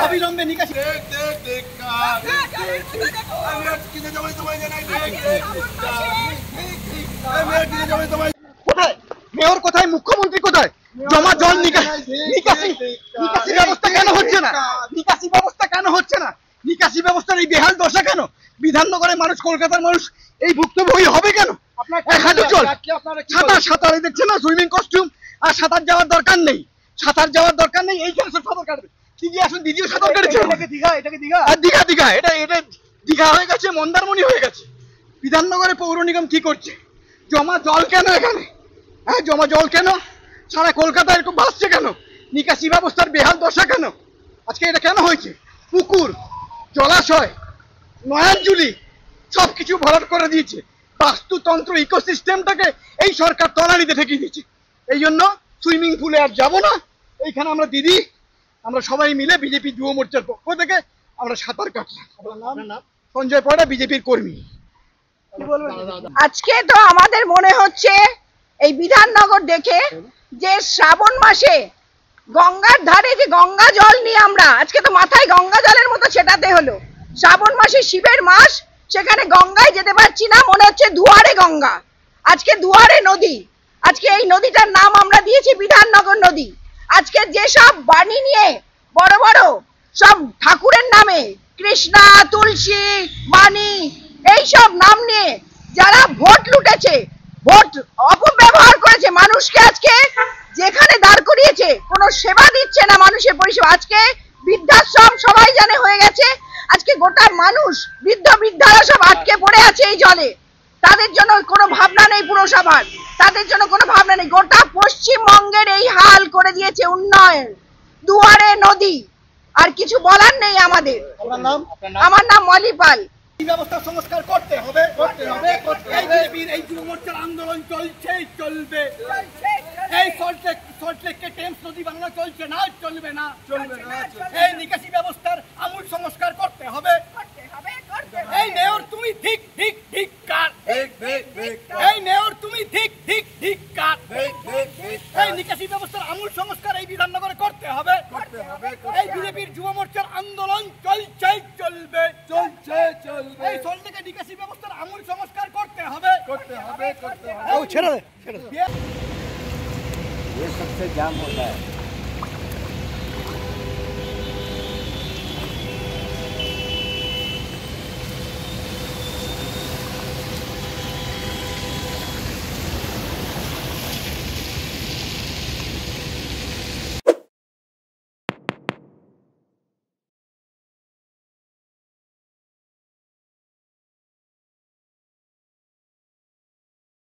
অবিলম্বে নিকাশি কোথায় মেয়র, কোথায় মুখ্যমন্ত্রী, কোথায় জমা জল নিকাশি ব্যবস্থা কেন হচ্ছে না? নিকাশি ব্যবস্থা কেন হচ্ছে না? নিকাশি ব্যবস্থার এই বেহাল দশা কেন? বিধাননগরের মানুষ, কলকাতার মানুষ এই ভুক্তভোগী হবে কেন? সাঁতার দেখছে না, সুইমিং কস্টিউম, আর সাঁতার যাওয়ার দরকার নেই, এইখানে সব সাঁতার কাটবে। দিদি আসুন, দিদিও সাঁতার কেটেছে। দীঘা হয়ে গেছে, মন্দারমণি হয়ে গেছে। বিধাননগরে পৌর নিগম কি করছে? জমা জল কেন এখানে? হ্যাঁ, জমা জল কেন? সারা কলকাতা এরকম ভাসছে কেন? নিকাশি ব্যবস্থার বেহাল দশা কেন? আজকে এটা কেন হয়েছে? পুকুর, জলাশয়, নয়নজুলি সবকিছু ভরাট করে দিয়েছে। বাস্তুতন্ত্র, ইকোসিস্টেমটাকে এই সরকার তলানিতে ঠেকিয়ে দিয়েছে। এই জন্য সুইমিং পুলে আর যাবো না। এইখানে আমরা দিদি, আমরা সবাই মিলে বিজেপি যুব মোর্চার পক্ষ থেকে আমরা সাঁতার কাটলাম। সঞ্জয় পয়রা, বিজেপির কর্মী। আজকে তো আমাদের মনে হচ্ছে এই বিধাননগর দেখে যে শ্রাবণ মাসে গঙ্গার ধারে যে গঙ্গা জল নিয়ে আমরা আজকে তো মাথায় গঙ্গা জলের মতো ছেটাতে হলো। শ্রাবণ মাসে শিবের মাস, সেখানে গঙ্গায় যেতে পারছি না, মনে হচ্ছে দুয়ারে গঙ্গা। আজকে দুয়ারে নদী, আজকে এই নদীটার নাম আমরা দিয়েছি বিধাননগর নদী। আজকে যেসব বাণী নিয়ে বড় বড় সব ঠাকুরের নামে, কৃষ্ণা, তুলসী, বাণী, এইসব নাম নিয়ে যারা ভোট লুটেছে, ভোট অপব্যবহার করেছে, মানুষকে আজকে যেখানে দাঁড় করিয়েছে, কোনো সেবা দিচ্ছে না, মানুষের পরিষেবা। আজকে বৃদ্ধাশ্রম সবাই জানে হয়ে গেছে। আজকে গোটা মানুষ, বৃদ্ধারা সব আটকে পড়ে আছে এই জলে। তাদের জন্য কোনো ভাবনা নেই পুরসভার, তাদের জন্য কোনো ভাবনা নেই। গোটা পশ্চিমবঙ্গের এই হাল করে দিয়েছে উন্নয়ন, দুয়ারে নদী। আর কিছু বলার নেই আমাদের। আমার নাম মলি পাল। ব্যবস্থা সংস্কার করতে হবে। এই যুব মোর্চার আন্দোলন চলছে, চলবে। এই সল্টলেককে টেমস নদী বাংলা চলছে না, চলবে না। এই নিকাশি ব্যবস্থার আমূল সংস্কার করতে হবে। এই মেয়র তুমি ঠিক কার? এই মেয়র তুমি ঠিক কার? এই নিকাশি ব্যবস্থার আমূল সংস্কার এই বিধাননগরে করতে হবে। এই বিজেপির যুব মোর্চার আন্দোলন চলছে, চলবে। এই সল্টলেকের নিকাশি ব্যবস্থার আমূল সংস্কার করতে হবে। ছেড়ে দে। ये सबसे जाम होता है।